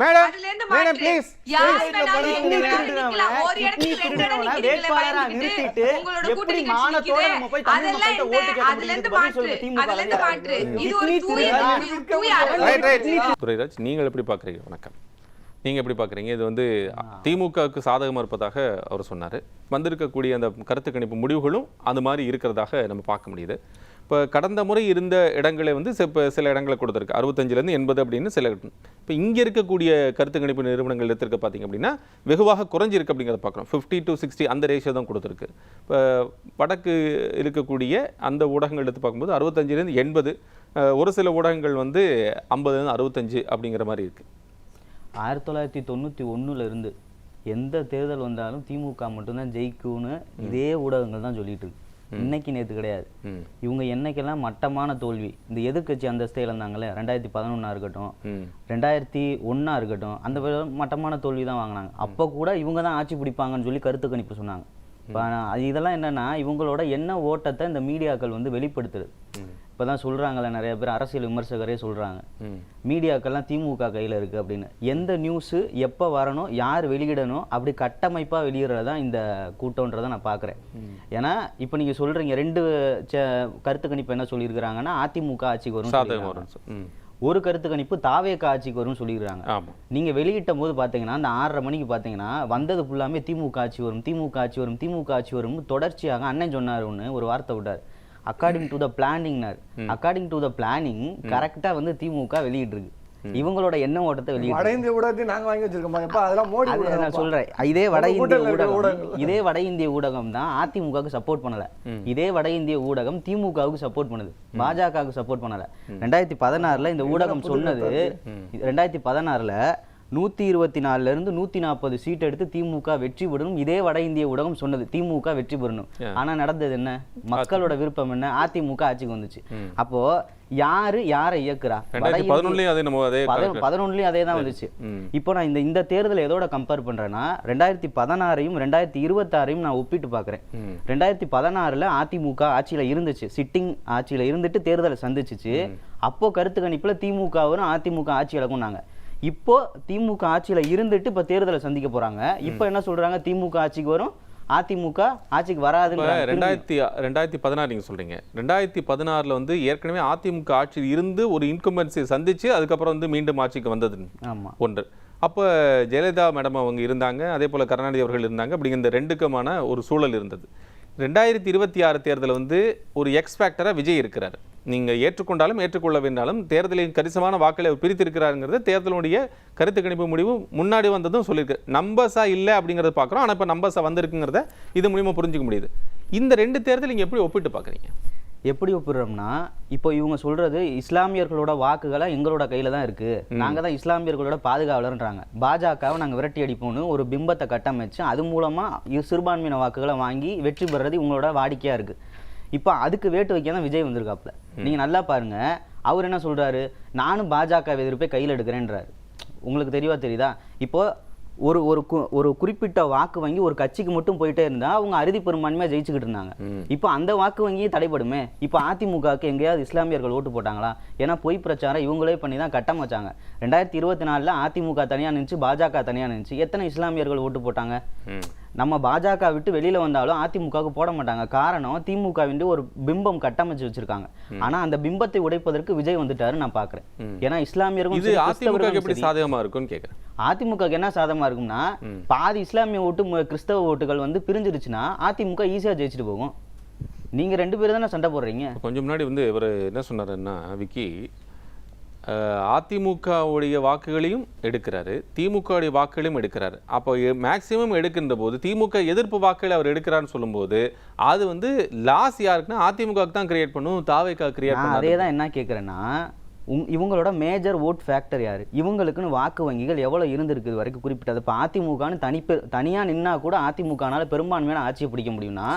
Madam please எப்படி மானத்தோட நம்ம போய் தமிழ் மக்கள்கிட்ட ஓட்டு கேட்க முடியுது? பதில் சொல்லுங்க திமுக. துரைராஜ், நீங்கள் எப்படி பார்க்குறீங்க? வணக்கம். நீங்கள் எப்படி பார்க்குறீங்க? இது வந்து திமுகவுக்கு சாதகமாக இருப்பதாக அவர் சொன்னார். வந்திருக்கக்கூடிய அந்த கருத்து கணிப்பு முடிவுகளும் அந்த மாதிரி இருக்கிறதாக நம்ம பார்க்க முடியுது. இப்போ கடந்த முறை இருந்த இடங்களை வந்து இப்போ சில இடங்களை கொடுத்துருக்கு, 65லேருந்து 80 அப்படின்னு சில. இப்போ இங்கே இருக்கக்கூடிய கருத்து கணிப்பு நிறுவனங்கள் எடுத்திருக்க பார்த்தீங்க அப்படின்னா வெகுவாக குறைஞ்சிருக்கு அப்படிங்கிறத பார்க்குறோம். 50 to 60 அந்த ரேஷியோ தான் கொடுத்துருக்கு. இப்போ வடக்கு இருக்கக்கூடிய அந்த ஊடகங்கள் எடுத்து பார்க்கும்போது 65லேருந்து 80, ஒரு சில ஊடகங்கள் வந்து 50லேருந்து 65 அப்படிங்கிற மாதிரி இருக்குது. 1991 எந்த தேர்தல் வந்தாலும் திமுக மட்டும்தான் ஜெயிக்கும்னு இதே ஊடகங்கள் தான் சொல்லிட்டு இருக்கு. இன்னைக்கு நேற்று கிடையாது. இவங்க என்னைக்கெல்லாம் மட்டமான தோல்வி, இந்த எதிர்கட்சி அந்தஸ்தே இழந்தாங்களே 2011 இருக்கட்டும், 2001 இருக்கட்டும், அந்த மட்டமான தோல்வி தான் வாங்கினாங்க. அப்போ கூட இவங்க தான் ஆட்சி பிடிப்பாங்கன்னு சொல்லி கருத்து கணிப்பு சொன்னாங்க. இதெல்லாம் என்னன்னா இவங்களோட என்ன ஓட்டத்தை இந்த மீடியாக்கள் வந்து வெளிப்படுத்துது. இப்போதான் சொல்றாங்கல்ல, நிறைய பேர் அரசியல் விமர்சகரே சொல்றாங்க மீடியாக்கள்லாம் திமுக கையில் இருக்கு அப்படின்னு. எந்த நியூஸு எப்போ வரணும், யார் வெளியிடணும், அப்படி கட்டமைப்பாக வெளியிடுறதான் இந்த கூட்டம்ன்றதை நான் பார்க்குறேன். ஏன்னா இப்போ நீங்கள் சொல்றீங்க 2 கருத்து கணிப்பு என்ன சொல்லியிருக்கிறாங்கன்னா அதிமுக ஆட்சிக்கு வரும், ஒரு கருத்து கணிப்பு தாவேக ஆட்சிக்கு வரும்னு சொல்லிடுறாங்க. நீங்க வெளியிட்ட போது பாத்தீங்கன்னா அந்த 6:30 மணிக்கு பாத்தீங்கன்னா வந்தது ஃபுல்லாமே திமுக ஆட்சி வரும், திமுக ஆட்சி வரும், திமுக ஆட்சி வரும் தொடர்ச்சியாக அண்ணன் சொன்னார். ஒன்று ஒரு வார்த்தை விட்டார், அக்கார்டிங் டு த பிளானிங்னார். அக்கார்டிங் டு த பிளானிங் கரெக்டா வந்து திமுக வெளியிட்டு இருக்கு. இவங்களோட எண்ண ஓட்டத்தை வெளியிட்டு நாங்க வாங்கி வச்சிருக்கோம். அதெல்லாம் மோடி நான் சொல்றேன். இதே வட இந்திய ஊடகம் தான் அதிமுகவுக்கு சப்போர்ட் பண்ணல. இதே வட இந்திய ஊடகம் திமுகவுக்கு சப்போர்ட் பண்ணுது, பாஜகவுக்கு சப்போர்ட் பண்ணல. 2016 இந்த ஊடகம் சொன்னது, 2016 124 140 சீட் எடுத்து திமுக வெற்றி பெறணும். இதே வட இந்திய ஊடகம் சொன்னது திமுக வெற்றி பெறணும். ஆனா நடந்தது என்ன? மக்களோட விருப்பம் என்ன? அதிமுக ஆட்சிக்கு வந்துச்சு. அப்போ யாரை இயக்குறா? 11லயும் அதே தான் வந்துச்சு. இப்போ நான் இந்த தேர்தலை எதோட கம்பேர் பண்றேன்னா 2016ஐயும் 2026ஐயும் நான் ஒப்பிட்டு பாக்குறேன். 2016 அதிமுக ஆட்சியில இருந்துச்சு, சிட்டிங் ஆட்சியில இருந்துட்டு தேர்தலை சந்திச்சிச்சு. அப்போ கருத்து கணிப்புல திமுக வரும், அதிமுக ஆட்சி இழக்கும்னாங்க. இப்போ திமுக ஆட்சியில இருந்துட்டு இப்ப தேர்தலை சந்திக்க போறாங்க. இப்ப என்ன சொல்றாங்க? திமுக ஆட்சிக்கு வரும், அதிமுக ஆட்சிக்கு வராது. 2016 நீங்க சொல்றீங்க. 2016 வந்து ஏற்கனவே அதிமுக ஆட்சியில் இருந்து ஒரு இன்கம்பன்சி சந்திச்சு அதுக்கப்புறம் வந்து மீண்டும் ஆட்சிக்கு வந்தது ஒன்று. அப்போ ஜெயலலிதா மேடம் அவங்க இருந்தாங்க, அதே போல கருணாநிதி அவர்கள் இருந்தாங்க. அப்படிங்கிற இந்த ரெண்டுக்குமான ஒரு சூழல் இருந்தது. 2026 தேர்தல் வந்து ஒரு எக்ஸ் ஃபேக்டரா விஜய் இருக்கிறார். நீங்க ஏற்றுக்கொண்டாலும் ஏற்றுக்கொள்ள வேண்டாலும் தேர்தலின் கணிசமான வாக்களை பிரித்திருக்கிறாருங்கிறது தேர்தலுடைய கருத்து கணிப்பு முடிவு முன்னாடி வந்ததும் சொல்லியிருக்கு. நம்பர்ஸா இல்லை அப்படிங்கிறத பார்க்குறோம். ஆனால் இப்போ நம்பர்ஸா வந்திருக்குங்கிறத இது மூலியமா புரிஞ்சுக்க முடியுது. இந்த 2 தேர்தல் நீங்க எப்படி ஒப்பிட்டு பார்க்குறீங்க? எப்படி ஒப்பிடுறோம்னா, இப்போ இவங்க சொல்றது இஸ்லாமியர்களோட வாக்குகளை எங்களோட கையில தான் இருக்கு, நாங்க தான் இஸ்லாமியர்களோட பாதுகாவலர்ன்றாங்க. பாஜகவை நாங்க விரட்டி அடிப்போம்னு ஒரு பிம்பத்தை கட்டமைச்சு அது மூலமா சிறுபான்மையின வாக்குகளை வாங்கி வெற்றி பெறது இவங்களோட வாடிக்கையா இருக்கு. இப்போ அதுக்கு வேட்டு வைக்க தான் விஜய் வந்திருக்காப்புல. நீங்க நல்லா பாருங்க, அவர் என்ன சொல்றாரு? நானும் பாஜக எதிர்ப்பை கையில் எடுக்கிறேன்றாரு. உங்களுக்கு தெரியுதா? இப்போ ஒரு குறிப்பிட்ட வாக்கு வங்கி ஒரு கட்சிக்கு மட்டும் போயிட்டே இருந்தா அவங்க அறுதி பெரும்பான்மையா ஜெயிச்சுக்கிட்டு இருந்தாங்க. இப்போ அந்த வாக்கு வங்கியே தடைபடுமே. இப்போ அதிமுகவுக்கு எங்கேயாவது இஸ்லாமியர்கள் ஓட்டு போட்டாங்களா? ஏன்னா பொய் பிரச்சாரம் இவங்களே பண்ணி தான் கட்டம் வச்சாங்க. 2024 அதிமுக தனியா நினைச்சு, பாஜக தனியா நினைச்சு எத்தனை இஸ்லாமியர்கள் ஓட்டு போட்டாங்க? நம்ம பாஜக விட்டு வெளியில வந்தாலும் அதிமுகவுக்கு போட மாட்டாங்க. காரணம் திமுக ஒரு பிம்பம் கட்டமைச்சு வச்சிருக்காங்க. ஆனா அந்த பிம்பத்தை உடைப்பதற்கு விஜய் வந்துட்டாரு நான் பாக்குறேன். ஏன்னா இஸ்லாமியர்கள் எப்படி சாதகமா இருக்கும்னு கேக்குறேன். அதிமுக என்ன சாதகமா இருக்கும்னா, பாதி இஸ்லாமிய ஓட்டு கிறிஸ்தவ ஓட்டுகள் வந்து பிரிஞ்சிருச்சுன்னா அதிமுக ஈஸியா ஜெயிச்சுட்டு போகும். நீங்க 2 பேரும் தானே சண்டை போடுறீங்க. கொஞ்சம் முன்னாடி வந்து இவர் என்ன சொன்னாருன்னா, விக்கி அதிமுகவுடைய வாக்குகளையும் எடுக்கிறாரு, திமுகவுடைய வாக்குகளையும் எடுக்கிறாரு. அப்போ மேக்சிமம் எடுக்கின்ற போது திமுக எதிர்ப்பு வாக்குகளை அவர் எடுக்கிறான்னு சொல்லும்போது அது வந்து லாஸ் யாருக்குன்னா அதிமுகவுக்கு தான் கிரியேட் பண்ணும், தாவேக்கா கிரியேட் பண்ணும். அதே தான் என்ன கேட்குறேன்னா, இவங்களோட மேஜர் ஓட் ஃபேக்டர் யாரு? இவங்களுக்குன்னு வாக்கு வங்கிகள் எவ்வளவு இருந்திருக்கு வரைக்கும் குறிப்பிட்டது. இப்போ அதிமுகன்னு தனியா நின்னா கூட அதிமுகனால பெரும்பான்மையான ஆட்சியை பிடிக்க முடியும்னா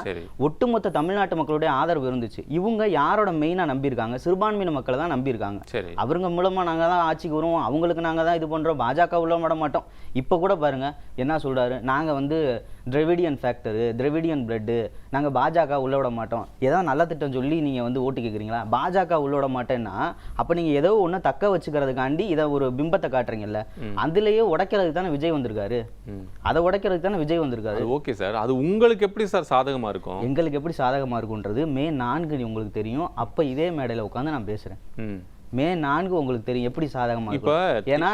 ஒட்டுமொத்த தமிழ்நாட்டு மக்களுடைய ஆதரவு இருந்துச்சு. இவங்க யாரோட மெயினா நம்பியிருக்காங்க? சிறுபான்மையின மக்களை தான் நம்பியிருக்காங்க. அவங்க மூலமா நாங்க தான் ஆட்சிக்கு வருவோம், அவங்களுக்கு நாங்க தான் இது பண்றோம், பாஜக உள்ள விட மாட்டோம். இப்ப கூட பாருங்க என்ன சொல்றாரு, நாங்க வந்து திராவிடியன் ஃபேக்டரு, திராவிடியன் பிரெட்டு, நாங்கள் பாஜக உள்ள விட மாட்டோம், ஏதாவது நல்ல திட்டம் சொல்லி நீங்கள் வந்து ஓட்டு கேட்குறீங்களா? பாஜக உள்ள விட மாட்டேன்னா அப்போ நீங்கள் ஏதோ ஒன்று தக்க வச்சுக்கிறதுக்காண்டி இதை ஒரு பிம்பத்தை காட்டுறீங்கல்ல, அதுலேயே உடைக்கிறதுக்கு தானே விஜய் வந்திருக்காரு. அதை உடைக்கிறதுக்கு தானே விஜய் வந்திருக்காரு. ஓகே சார், அது உங்களுக்கு எப்படி சார் சாதகமாக இருக்கும்? எங்களுக்கு எப்படி சாதகமாக இருக்குன்றது மே 4 உங்களுக்கு தெரியும். அப்போ இதே மேடையில் உட்காந்து நான் பேசுகிறேன். மே 4 உங்களுக்கு தெரியும் எப்படி சாதகமா இருக்கும். ஏன்னா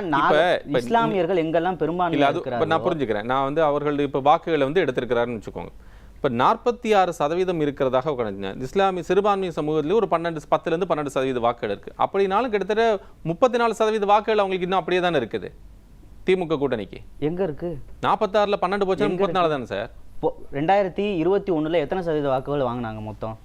இஸ்லாமியர்கள் எங்கெல்லாம் பெரும்பான்மை இருக்கிறாங்க. நான் புரிஞ்சுக்கிறேன். நான் வந்து அவர்கள் இப்போ வாக்குகளை வந்து எடுத்திருக்கிறாருன்னு வச்சுக்கோங்க. இப்போ 46% இருக்கிறதாக உட்காந்து இஸ்லாமிய சிறுபான்மை சமூகத்திலே ஒரு 10லேருந்து 12% வாக்குகள் இருக்கு. அப்படினாலும் கிட்டத்தட்ட 34% வாக்குகள் அவங்களுக்கு இன்னும் அப்படியே தானே இருக்குது. திமுக கூட்டணிக்கு எங்க இருக்கு? 46ல் 12 போச்சு, 34 தானே சார். 2021 எத்தனை சதவீத வாக்குகள் வாங்கினாங்க மொத்தம்?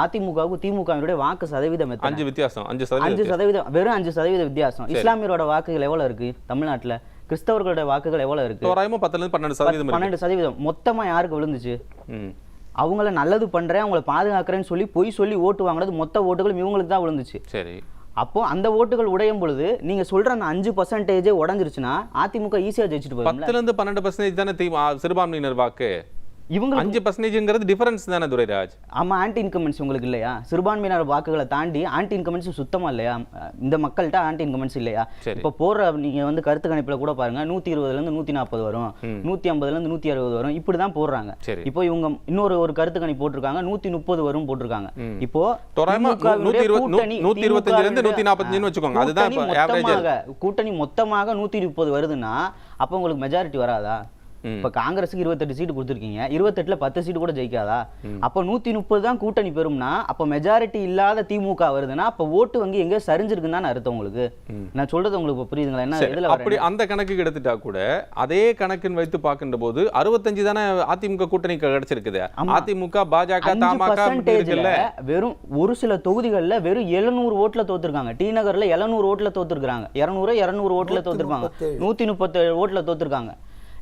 அதிமுகவுக்கு திமுகவினுடைய வாக்கு சதவீதம் 5 வித்தியாசம், 5%, வெறும் 5% வித்தியாசம். இஸ்லாமியரோட வாக்குகள் எவ்வளவு இருக்கு தமிழ்நாட்டுல? கிறிஸ்தவர்களுடைய வாக்குகள் எவ்வளவு இருக்கு? 10லேருந்து 12%. மொத்தமா யாருக்கு விழுந்துச்சு? அவங்கள நல்லது பண்றேன், அவங்கள பாதுகாக்கிறேன்னு சொல்லி பொய் சொல்லி ஓட்டு வாங்கினது மொத்த ஓட்டுகளும் இவங்களுக்கு தான் விழுந்துச்சு. சரி, அப்போ அந்த ஓட்டுகள் உடையும் பொழுது நீங்க சொல்ற அந்த 5% உடைஞ்சிருச்சுன்னா அதிமுக ஈஸியா ஜெயிச்சுட்டு போயிடும். 10லேருந்து 12% தானே சிறுபான்மையினர் வாக்கு. இவங்க 5% டிஃபரன்ஸ் தானே துரைராஜ். ஆமா, ஆன்டி இன்கமென்ஸ் உங்களுக்கு இல்லையா? சிறுபான்மையினர் வாக்குகளை தாண்டி ஆன்டி இன்கமென்ஸ் சுத்தமா இல்லையா? இந்த மக்கள்கிட்ட ஆன்டி இன்கமென்ஸ் இல்லையா? இப்ப போற நீங்க வந்து கருத்து கணிப்புல கூட பாருங்க, 120லேருந்து 140 வரும், 150லேருந்து 160 வரும், இப்படிதான் போடுறாங்க. இப்போ இவங்க இன்னொரு கருத்து கணிப்பு போட்டிருக்காங்க, 130 வரும் போட்டிருக்காங்க. இப்போ 125லேருந்து 145 வச்சுக்கோங்க, அதுதான் கூட்டணி மொத்தமாக 130 வருதுன்னா அப்ப உங்களுக்கு மெஜாரிட்டி வராதா? இப்ப காங்கிரஸுக்கு 28 சீட்டு கொடுத்துருக்கீங்க, 28ல 10 சீட்டு கூட ஜெயிக்காதா? அப்ப 130 தான் கூட்டணி பெறும்னா அப்ப மெஜாரிட்டி இல்லாத திமுக வருதுன்னா அப்ப ஓட்டு வங்கி எங்க சரிஞ்சிருக்குன்னு தான் அர்த்தம். உங்களுக்கு நான் சொல்றது உங்களுக்கு புரியுதுங்களா? என்ன இதுல அப்படி அந்த கணக்கு எடுத்துட்டா கூட அதே கணக்குன்னு வைத்து பார்க்கின்ற போது 65 தானே அதிமுக கூட்டணிக்கு கிடைச்சிருக்குது. அதிமுக பாஜக தமாக வெறும் ஒரு சில தொகுதிகளில் வெறும் 700 ஓட்டுல தோத்துருக்காங்க. டி நகர்ல 700 ஓட்டுல தோத்துருக்காங்க, 200 ஓட்டுல தோத்துருப்பாங்க, 137 ஓட்டுல தோத்துருக்காங்க.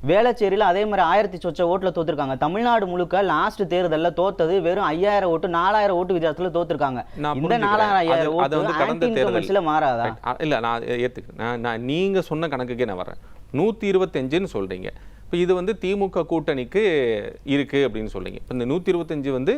வேளச்சேரியில் அதே மாதிரி 1000 சொச்ச ஓட்டுல தோத்துருக்காங்க. தமிழ்நாடு முழுக்க லாஸ்ட் தேர்தலில் தோத்தது வெறும் 5000 ஓட்டு, 4000 ஓட்டு வித்தியாசத்துல தோத்துருக்காங்க. இந்த 4000 ஓட்டு மாறாதா? இல்ல, நான் ஏத்துக்கிறேன். நான் நீங்க சொன்ன கணக்குக்கே நான் வரேன். 125ன்னு சொல்றீங்க. இப்போ இது வந்து திமுக கூட்டணிக்கு இருக்கு அப்படின்னு சொல்றீங்க. இப்போ இந்த 125 வந்து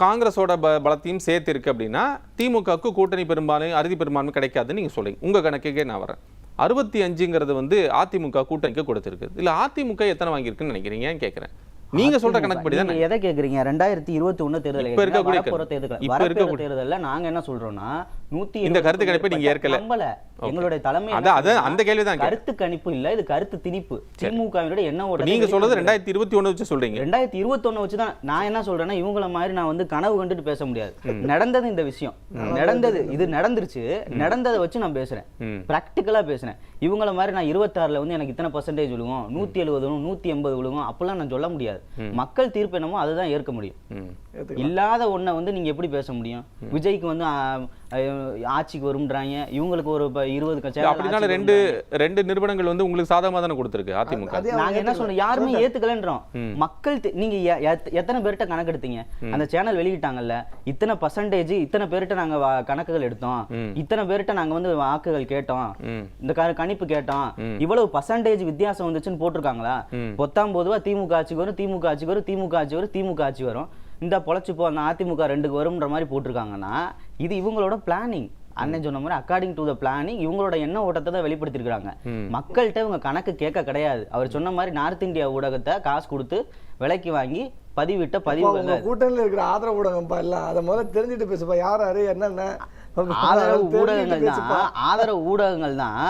காங்கிரஸோட பலத்தையும் சேர்த்து இருக்கு அப்படின்னா திமுகவுக்கு கூட்டணி பெரும்பான்மை அறுதி பெரும்பான்மை கிடைக்காதுன்னு நீங்க சொல்றீங்க. உங்க கணக்குக்கே நான் வரேன். 65ங்கிறது வந்து அதிமுக கூட்டணிக்கு கொடுத்திருக்கு. இல்ல அதிமுக எத்தனை வாங்கியிருக்குன்னு நினைக்கிறீங்க கேட்கிறேன். நீங்க சொல்ற கணக்கு படி தான் எதை கேக்குறீங்க? 2021 தேர்தல் இப்ப இருக்க தேர்தல்ல நாங்க என்ன சொல்றோம்னா இந்த கருத்து கணிப்பை நீங்க ஏற்கல. எங்களுடைய தலைமை அந்த கேள்வி தான். கருத்து கணிப்பு இல்ல, இது கருத்து திணிப்பு. திமுகவினுடைய என்ன ஓட்ட நீங்க சொல்றது 2021 வச்சு சொல்றீங்க. 2021 வச்சு தான் நான் என்ன சொல்றேன்னா, இவங்கள மாதிரி நான் வந்து கனவு கண்டுட்டு பேச முடியாது. நடந்தது இந்த விஷயம் நடந்தது, இது நடந்துருச்சு, நடந்ததை வச்சு நான் பேசுறேன், பிராக்டிக்கலா பேசுறேன். இவங்கள மாதிரி நான் 26ல வந்து எனக்கு இத்தனை % விழுகும், 170 180 விழுகும் அப்பெல்லாம் நான் சொல்ல முடியாது. மக்கள் தீர்ப்பு என்னமோ அதுதான் ஏற்க முடியும். இல்லாத ஒன்றை வந்து நீங்க எப்படி பேச முடியும்? விஜய்க்கு வந்து ஆட்சிக்கு வரும்ன்றாங்க, இவங்களுக்கு ஒரு 20 கட்சி. அப்படினால ரெண்டு நிறுவனங்கள் வந்து உங்களுக்கு சாதகமா தானே கொடுத்திருக்கு அதிமுக. நாங்க என்ன சொல்றோம், யாருமே ஏத்துக்கலன்றோம். மக்கள் நீங்க எத்தனை பேர்ட்ட கணக்கெடுத்தீங்க? அந்த சேனல் வெளியிட்டாங்கல்ல, இத்தனை % இத்தனை பேர்ட்ட நாங்க கணக்குகள் எடுத்தோம், இத்தனை பேர்ட்ட நாங்க வந்து வாக்குகள் கேட்டோம், இந்த கணிப்பு கேட்டோம், இவ்வளவு % வித்தியாசம் வந்துச்சுன்னு போட்டிருக்காங்களா? 19 திமுக ஆட்சிக்கு வரும், திமுக ஆட்சிக்கு வரும், திமுக ஆட்சி வரும், திமுக ஆட்சி வரும், இந்த பொழைச்சுப்போ அந்த அதிமுக 2க்கு வரும்ன்ற மாதிரி போட்டிருக்காங்கன்னா இது இவங்களோட பிளானிங். அண்ணன் சொன்ன மாதிரி அக்கார்டிங் டு த பிளானிங் இவங்களோட எண்ண ஓட்டத்தை தான் வெளிப்படுத்திருக்காங்க. மக்கள்கிட்ட இவங்க கணக்கு கேட்க கிடையாது. அவர் சொன்ன மாதிரி நார்த் இந்தியா ஊடகத்தை காசு கொடுத்து விலைக்கு வாங்கி பதிவிட்ட பதிவு கூட்டணியில் இருக்கிற ஆதரவு ஊடகம்ப்பா எல்லாம் அதை முதல்ல தெரிஞ்சுட்டு பேசுப்பா. யாரு என்னென்ன ஆதரவு ஊடகங்கள் தான்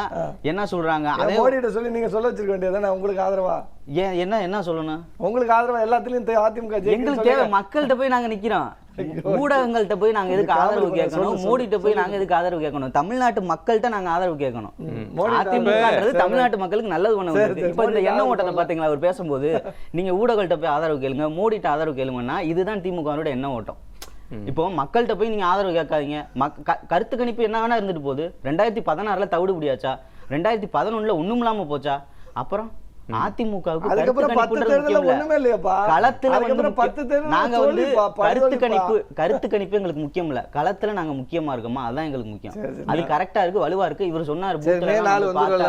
என்ன சொல்றாங்க, அதே மோடிட்ட சொல்லி நீங்க சொல்ல வச்சிருக்க வேண்டியதானே உங்களுக்கு ஆதரவா? என்ன சொல்லணும்? உங்களுக்கு ஆதரவா எல்லாத்துலயும் அதிமுக எங்களுக்கு தேவை. மக்கள்கிட்ட போய் நாங்க நிக்கிறோம், ஊடகங்கள்ட்ட போய் நாங்க எதுக்கு ஆதரவு கேட்கணும்? மோடிட்ட போய் நாங்க எதுக்கு ஆதரவு கேட்கணும்? தமிழ்நாட்டு மக்கள்கிட்ட நாங்க ஆதரவு கேட்கணும். அதிமுகன்றது தமிழ்நாட்டு மக்களுக்கு நல்லது பண்ண முடியாது. இப்ப இந்த எண்ண ஓட்டத்தை பாத்தீங்களா, அவர் பேசும்போது நீங்க ஊடகங்கள்ட்ட போய் ஆதரவு கேளுங்க, மோடிட்ட ஆதரவு கேளுங்கன்னா இதுதான் திமுகவோட எண்ண ஓட்டம். இப்போ மக்கள்கிட்ட போய் நீங்க ஆதரவு கேட்காதீங்க. கருத்து கணிப்பு என்ன வேணா இருந்துட்டு போகுது. 2016ல தவிடு முடியாச்சா? 2011ல ஒண்ணும் இல்லாம போச்சா? அப்புறம் அதிமுகவுக்கு அதுக்கப்புறம் 10 தேர்தல்ல ஒண்ணுமே இல்லையாப்பா. களத்துல அதுக்கப்புறம் 10 தேர்தல் நாங்க வந்து தோல்விப்பா. கருத்து கணிப்பு எங்களுக்கு முக்கியம் இல்ல, களத்துல நாங்க முக்கியமா இருக்கோமா அதான் எங்களுக்கு முக்கியம். அது கரெக்டா இருக்கு, வலுவா இருக்கு. இவர் சொன்னாரு பூத்ல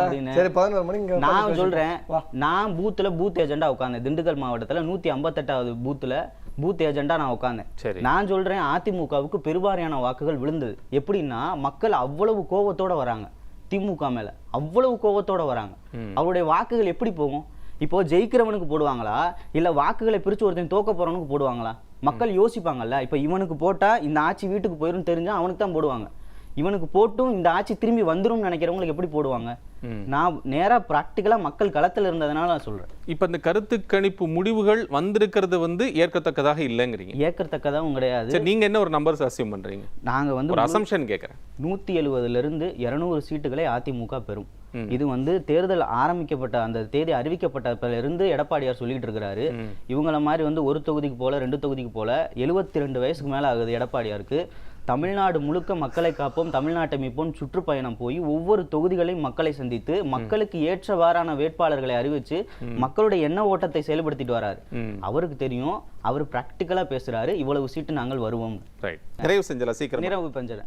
அப்படின்னு. சரி 11 மணிக்கு நான் சொல்றேன், நான் பூத் ஏஜெண்டா உட்கார்ந்தேன் திண்டுக்கல் மாவட்டத்துல 158வது பூத் ஏஜெண்டா நான் உட்கார்ந்தேன். நான் சொல்றேன் அதிமுகவுக்கு பெருவாரியான வாக்குகள் விழுந்தது. எப்படின்னா மக்கள் அவ்வளவு கோபத்தோட வராங்க திமுக மேல, அவ்வளவு கோபத்தோட வராங்க. அவருடைய வாக்குகள் எப்படி போகும்? இப்போ ஜெயிக்கிறவனுக்கு போடுவாங்களா இல்ல வாக்குகளை பிரிச்சு ஒருத்தன் தோக்க போறவனுக்கு போடுவாங்களா? மக்கள் யோசிப்பாங்கல்ல. இப்ப இவனுக்கு போட்டா இந்த ஆட்சி வீட்டுக்கு போயிரும் தெரிஞ்சா அவனுக்கு தான் போடுவாங்க. இவனுக்கு போட்டும் இந்த ஆட்சி திரும்பி வந்துரும் நினைக்கிறவங்களுக்கு எப்படி போடுவாங்க? நான் நேரா பிராக்டிக்கலா மக்கள் களத்துல இருந்ததுனால நான் சொல்றேன். இப்ப இந்த கருத்து கணிப்பு முடிவுகள் வந்திருக்கிறது வந்து ஏற்கத்தக்கதாக இல்லைங்கிறீங்க. ஏற்கத்தக்கதாகவும் கிடையாது. சரி, நீங்க என்ன ஒரு நம்பர்ஸ் அஸ்யூம் பண்றீங்க? நாங்க வந்து ஒரு அசம்ஷன் கேட்கறேன். 170 இருந்து 200 சீட்டுகளை அதிமுக பெறும். இது வந்து தேர்தல் ஆரம்பிக்கப்பட்ட அந்த தேதி அறிவிக்கப்பட்டதுல இருந்து எடப்பாடியார் சொல்லிட்டு இருக்கிறாரு. இவங்கள மாதிரி வந்து ஒரு தொகுதிக்கு போல 2 தொகுதிக்கு போல 72 வயசுக்கு மேல ஆகுது எடப்பாடியாருக்கு. தமிழ்நாடு முழுக்க மக்களை காப்போம், தமிழ்நாட்டை மீட்போம் சுற்றுப்பயணம் போய் ஒவ்வொரு தொகுதிகளையும் மக்களை சந்தித்து மக்களுக்கு ஏற்றவாறான வேட்பாளர்களை அறிவிச்சு மக்களுடைய எண்ண ஓட்டத்தை செயல்படுத்திட்டு வராரு. அவருக்கு தெரியும், அவர் பிராக்டிக்கலா பேசுறாரு. இவ்வளவு சீட்டு நாங்கள் வருவோம். நிறைவு செஞ்சல சீக்கிரம் நிறைவு பஞ்சல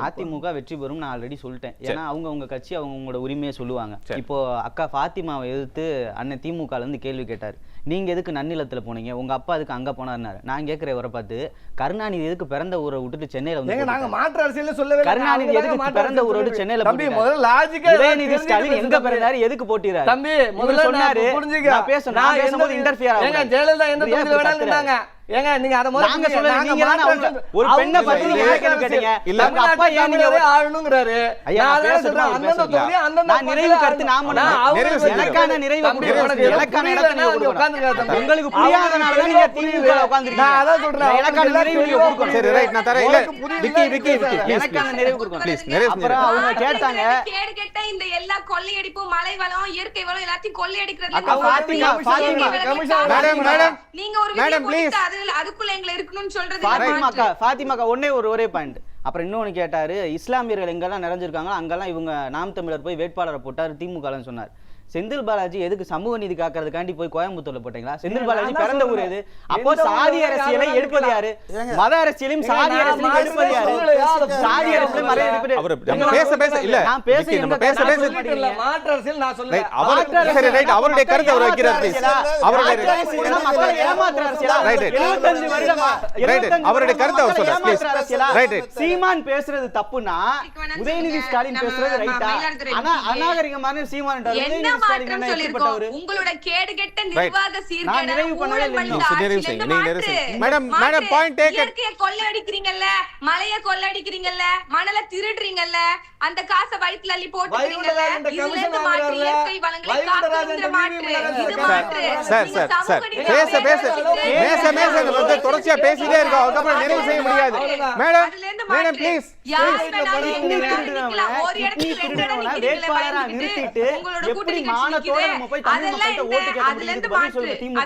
அதிமுக வெற்றி பெறும் நான் ஆல்ரெடி சொல்லிட்டேன். ஏன்னா அவங்க கட்சி அவங்களோட உரிமையை சொல்லுவாங்க. இப்போ அக்கா ஃபாத்திமாவை எதிர்த்து அண்ணன் திமுக இருந்து கேள்வி கேட்டாரு, நீங்க எதுக்கு நன்னிலத்துல போனீங்க, உங்க அப்பா அதுக்கு அங்க போனாருனாரு. நான் கேட்கிறேன் இவரை பார்த்து, கருணாநிதி எதுக்கு பிறந்த ஊரை விட்டுட்டு சென்னையில வந்து நாங்க மாற்று அரசியல் சொல்லவே கருணாநிதி எதுக்கு பிறந்த ஊரை விட்டு சென்னையில தம்பி முதல்ல லாஜிக்கா உதயநிதி ஸ்டாலின் எங்க பிறந்தாரு எதுக்கு போட்டிறாரு தம்பி முதல்ல சொன்னாரு புரிஞ்சுக்க நான் பேசும்போது இன்டர்ஃபியர் ஆகும். ஏங்க ஜெயலலிதா என்ன தொகுதியில வேணாம்ங்கறாங்க. ஏங்க நீங்க அத முதல்ல நாங்க சொல்ல நீங்க தான் ஒரு பெண்ணை பத்தி நீங்க கேள்வி கேட்டீங்க. இல்ல உங்க அப்பா ஏன் நீங்க ஆளணும்ங்கறாரு. நான் பேசுறேன் அண்ணன் தொகுதி அண்ணன் நான் நிறைவு கருத்து நாம எனக்கான நிறைவு கொடுங்க. எனக்கான இடத்தை நீங்க உட்கார்ந்துங்க. உங்களுக்கு புரியாதனால தான் நீங்க டிவில உட்கார்ந்திருக்கீங்க. நான் அத சொல்றேன். எனக்கான நிறைவு நீங்க கொடுக்கணும். சரி ரைட் நான் தரேன். இல்ல விக்கி எனக்கான நிறைவு கொடுக்கணும் ப்ளீஸ். அப்புறம் அவங்க கேட்டாங்க கேடு கேட்ட இந்த எல்லா கொள்ளையடிப்பு மலை வளம் இயற்கை வளம் எல்லாத்தையும் கொள்ளையடிக்கிறது. அக்கா ஃபாத்திமா மேடம் நீங்க ஒரு வீடியோ போட்டு அதுக்குள்ள எங்க இருக்கணும்னு சொல்றது. ஃபாத்திமாக்கா ஒரே பாயிண்ட். அப்புறம் இன்னொன்னு கேட்டாரு, இஸ்லாமியர்கள் எங்கெல்லாம் நிறைஞ்சிருக்காங்களோ அங்கெல்லாம் இவங்க நாம் தமிழர் போய் வேட்பாளரை போட்டாரு திமுகன்னு சொன்னார். செந்தில் பாலாஜி எதுக்கு சமூக நீதி காக்கிறதுக்காண்டி போய் கோயம்புத்தூர்ல போட்டீங்களா? செந்தில் பாலாஜி பிறந்த ஊர் எது? அப்போ சாதி அரசியலை எடுப்பது யாரு? மத அரசியலையும் சாதி அரசியலையும் எடுப்பது யாரு? சாதி அரசியலை மத எடுப்பது அவர் பேச இல்ல நான் பேச மாற்று அரசியல் நான் சொல்றேன். சரி ரைட் அவருடைய கருத்து அவர் வைக்கிறார் ப்ளீஸ். அவருடைய மக்களை ஏமாத்துற அரசியலா? ரைட் 75 வருடமா ரைட் அவருடைய கருத்து அவர் சொல்றார் ப்ளீஸ். ரைட் சீமான் பேசுறது தப்புனா உதயநிதி ஸ்டாலின் பேசுறது ரைட்டா? ஆனா அநாகரிகமான சீமான் உங்களோட கேடுகெட்ட நிர்வாக சீர்கேடு மேடம் பாயிண்ட் டேக்கன். இயற்கையை கொள்ளையடிக்கிறீங்கல்ல, மலையை கொள்ளையடிக்கிறீங்கல்ல, மணலை திருடுறீங்கல்ல, அந்த காசை வயித்துல அள்ளி போட்டுக்கிறீங்கல்ல. இதுல இருந்து மாற்று இயற்கை வளங்களை காக்குற மாற்று இது மாற்று. சார் தொடர்ச்சியா பேசிட்டே இருக்கோம். அதுக்கப்புறம் நிறைவு செய்ய முடியாது. மேடம் ப்ளீஸ் ஒரு இடத்துக்கு 2 இடம் வேட்பாளரா நிறுத்திட்டு எப்படி மானத்தோட நம்ம போய் தமிழ் மக்கள்கிட்ட ஓட்டு கேட்க முடியுது? பதில் சொல்லுங்க திமுக.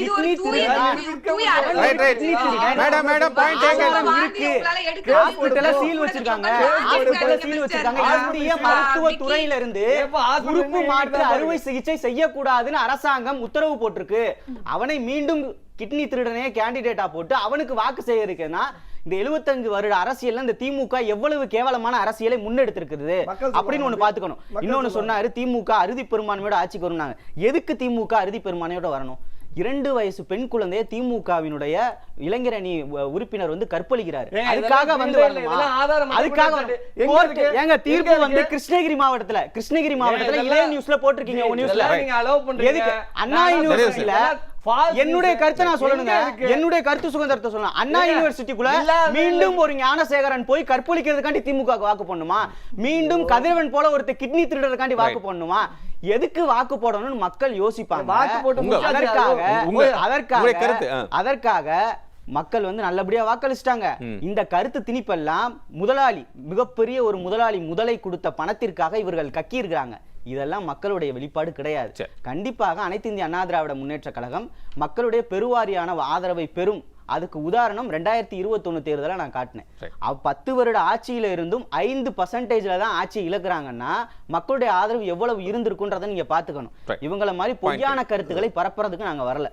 இது ஒரு தூய மேடம் பாயிண்ட் டேக்கன். இருக்கு ஹாஸ்பிடல்ல சீல் வச்சிருக்காங்க. இந்திய மருத்துவ துறையில இருந்து உறுப்பு மாற்று அறுவை சிகிச்சை செய்யக்கூடாதுன்னு அரசாங்கம் உத்தரவு போட்டிருக்கு. அவனை மீண்டும் கிட்னி திருடனையே கேண்டிடேட்டா போட்டு அவனுக்கு வாக்கு செய்யறதுக்குன்னா இந்த 75 வருட அரசியல்ல இந்த திமுக எவ்வளவு கேவலமான அரசியலை முன்னெடுத்திருக்கிறது அப்படின்னு ஒண்ணு பாத்துக்கணும். இன்னொன்னு சொன்னாரு, திமுக அறுதி பெரும்பான்மையோட ஆட்சிக்கு வரும்னாங்க. எதுக்கு திமுக அறுதி பெரும்பான்மையோட வரணும்? 2 வயசு பெண் குழந்தைய திமுகவினுடைய இளைஞரணி உறுப்பினர் வந்து கற்பழிக்கிறார். அதுக்காக வந்து அதுக்காக ஏங்க தீர்ப்பு வந்து கிருஷ்ணகிரி மாவட்டத்துல இளைய நியூஸ்ல போட்டிருக்கீங்க. எதுக்கு அண்ணா யூனிவர்சிட்டியில என்னுடைய கருத்தை நான் சொல்லணுங்க. என்னுடைய கருத்து சுதந்திரத்தை சொல்லணும். அண்ணா யூனிவர்சிட்டிக்குள்ள மீண்டும் ஒரு ஞானசேகரன் போய் கற்பழிக்கிறதுக்காண்டி திமுக வாக்கு போடணுமா? மீண்டும் கதிரவன் போல ஒருத்தர் கிட்னி திருடுறதுக்காண்டி வாக்கு போடணுமா? எதுக்கு வாக்கு போடணும்னு மக்கள் யோசிப்பாங்க. அதற்காக மக்கள் வந்து நல்லபடியா வாக்களிச்சிட்டாங்க. இந்த கருத்து திணிப்பெல்லாம் மிகப்பெரிய ஒரு முதலாளி முதலை கொடுத்த பணத்திற்காக இவர்கள் கக்கி இருக்கிறாங்க. இதெல்லாம் மக்களுடைய வெளிப்பாடு கிடையாது. கண்டிப்பாக அனைத்து இந்திய அண்ணா திராவிட முன்னேற்ற கழகம் மக்களுடைய பெருவாரியான ஆதரவை பெறும் அதுக்கு உதாரணம் 2021 தேர்தலை நான் காட்டினேன். 10 வருட ஆட்சியில இருந்தும் 5% தான் ஆட்சி இழக்கிறாங்கன்னா மக்களுடைய ஆதரவு எவ்வளவு இருந்திருக்குன்றதை நீங்க பாத்துக்கணும். இவங்கள மாதிரி பொய்யான கருத்துக்களை பரப்புறதுக்கு நாங்க வரல.